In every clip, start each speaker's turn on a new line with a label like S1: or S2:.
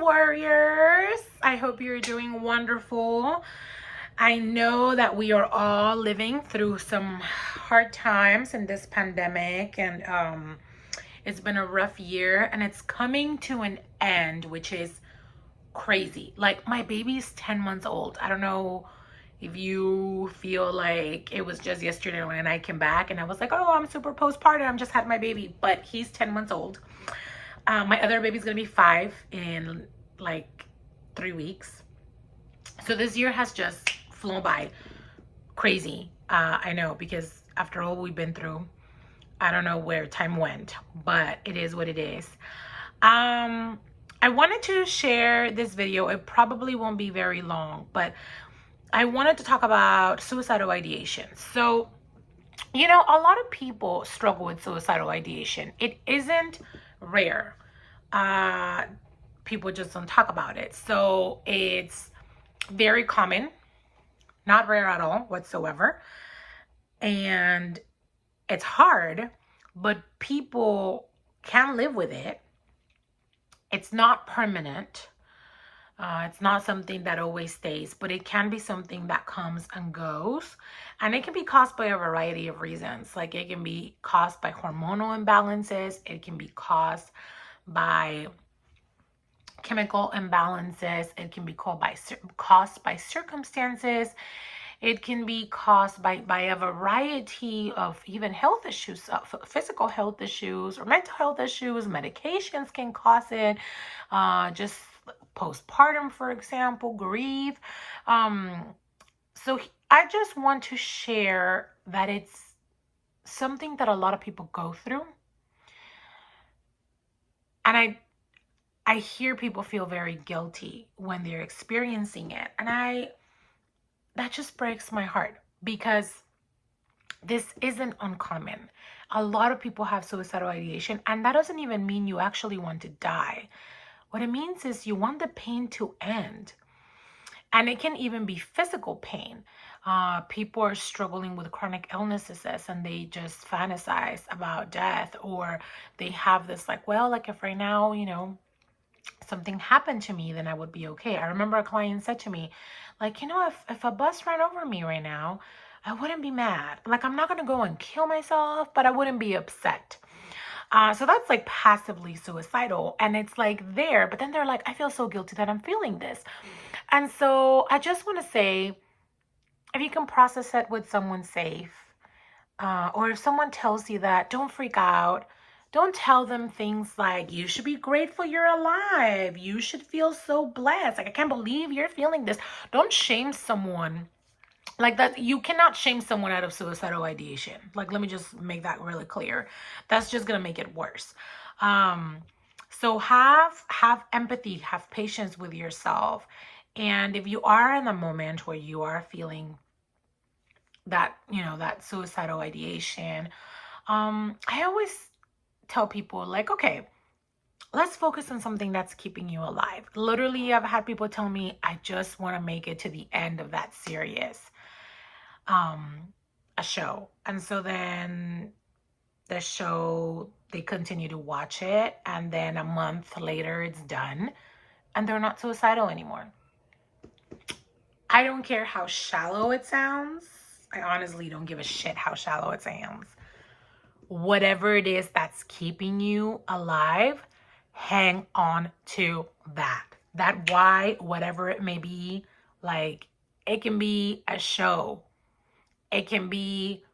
S1: warriors. I hope you're doing wonderful. I know that we are all living through some hard times in this pandemic, and it's been a rough year, and it's coming to an end, which is crazy. Like, my baby's 10 months old. I don't know if you feel like it was just yesterday when I came back and I was like, oh, I'm super postpartum, I just had my baby, but he's 10 months old. My other baby's gonna be 5 in like 3 weeks. So this year has just flown by crazy. I know, because after all we've been through, I don't know where time went, but it is what it is. I wanted to share this video. It probably won't be very long, but I wanted to talk about suicidal ideation. So, a lot of people struggle with suicidal ideation. It isn't rare. People just don't talk about it. So it's very common, not rare at all whatsoever. And it's hard, but people can live with it. It's not permanent. It's not something that always stays, but it can be something that comes and goes. And it can be caused by a variety of reasons. Like, it can be caused by hormonal imbalances. It can be caused by chemical imbalances. It can be caused by circumstances. It can be caused by a variety of even health issues, physical health issues or mental health issues. Medications can cause it. Just postpartum, for example, grief. So I just want to share that it's something that a lot of people go through. And I hear people feel very guilty when they're experiencing it. And that just breaks my heart, because this isn't uncommon. A lot of people have suicidal ideation, and that doesn't even mean you actually want to die. What it means is you want the pain to end. And it can even be physical pain. People are struggling with chronic illnesses and they just fantasize about death, or they have this like, well, like if right now, something happened to me, then I would be okay. I remember a client said to me, like, if a bus ran over me right now, I wouldn't be mad. Like, I'm not going to go and kill myself, but I wouldn't be upset. So that's like passively suicidal, and it's like there, but then they're like, I feel so guilty that I'm feeling this. And so I just want to say, if you can process it with someone safe, or if someone tells you that, don't freak out. Don't tell them things like, you should be grateful you're alive. You should feel so blessed. Like, I can't believe you're feeling this. Don't shame someone like that. You cannot shame someone out of suicidal ideation. Like, let me just make that really clear. That's just gonna make it worse. So have empathy, have patience with yourself. And if you are in a moment where you are feeling that, that suicidal ideation, I always tell people, like, okay, let's focus on something that's keeping you alive. Literally, I've had people tell me, I just want to make it to the end of that series, a show. And so then the show, they continue to watch it, and then a month later it's done and they're not suicidal anymore. I don't care how shallow it sounds. I honestly don't give a shit how shallow it sounds. Whatever it is that's keeping you alive, hang on to that. That why, whatever it may be. Like, it can be a show. It can be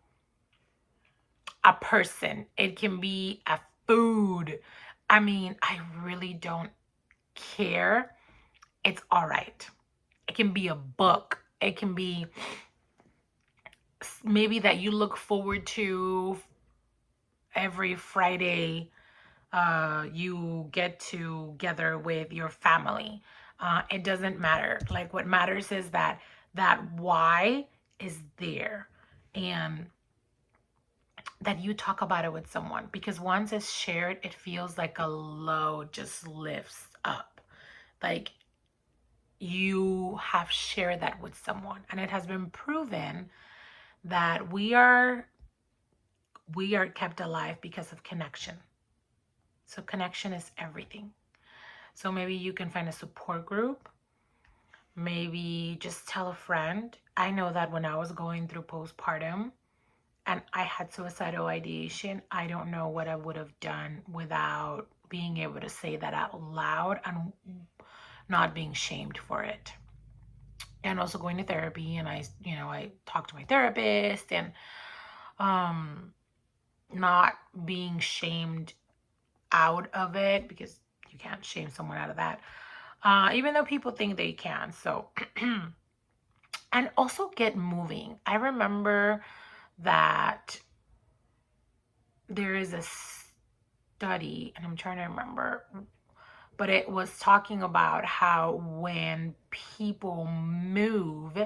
S1: a person. It can be a food. I mean, I really don't care. It's all right. It can be a book. It can be maybe that you look forward to every Friday. You get together with your family. It doesn't matter. Like, what matters is that why is there, and that you talk about it with someone, because once it's shared, it feels like a load just lifts up. Like, you have shared that with someone, and it has been proven that we are kept alive because of connection. So connection is everything. So maybe you can find a support group. Maybe just tell a friend. I know that when I was going through postpartum and I had suicidal ideation, I don't know what I would have done without being able to say that out loud and not being shamed for it. And also going to therapy, and I talked to my therapist, and um not being shamed out of it, because you can't shame someone out of that, even though people think they can. So and also get moving. I remember that there is a study, and I'm trying to remember, but it was talking about how when people move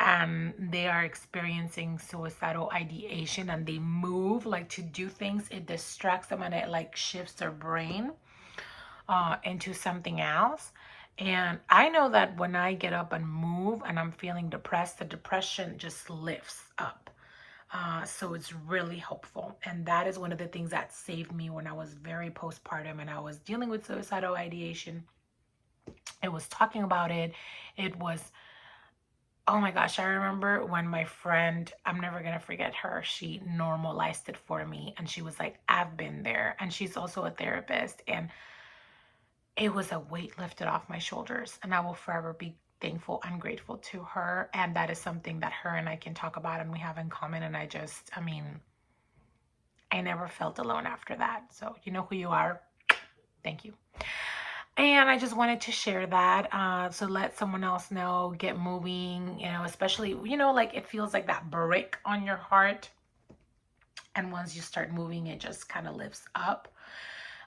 S1: and they are experiencing suicidal ideation and they move like to do things, it distracts them and it like shifts their brain into something else. And I know that when I get up and move and I'm feeling depressed, the depression just lifts up. So it's really helpful. And that is one of the things that saved me when I was very postpartum and I was dealing with suicidal ideation. It was talking about it. It was, oh my gosh, I remember when my friend, I'm never going to forget her, she normalized it for me. And she was like, I've been there. And she's also a therapist. And it was a weight lifted off my shoulders. And I will forever be thankful and grateful to her. And that is something that her and I can talk about and we have in common. And I mean, I never felt alone after that. So you know who you are. Thank you. And I just wanted to share that. So let someone else know, get moving, especially, like it feels like that brick on your heart. And once you start moving, it just kind of lifts up.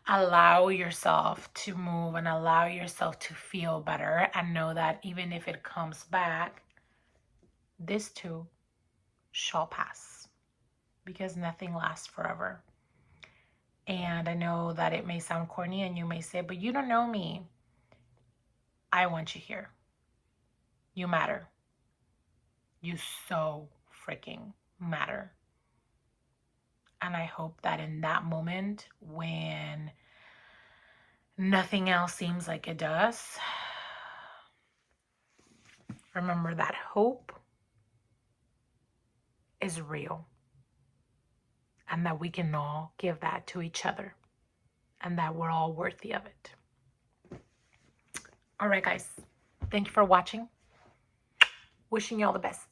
S1: Allow yourself to move and allow yourself to feel better, and know that even if it comes back, this too shall pass, because nothing lasts forever. And I know that it may sound corny and you may say, but you don't know me. I want you here. You matter. You so freaking matter. And I hope that in that moment when nothing else seems like it does, remember that hope is real. And that we can all give that to each other. And that we're all worthy of it. All right, guys. Thank you for watching. Wishing you all the best.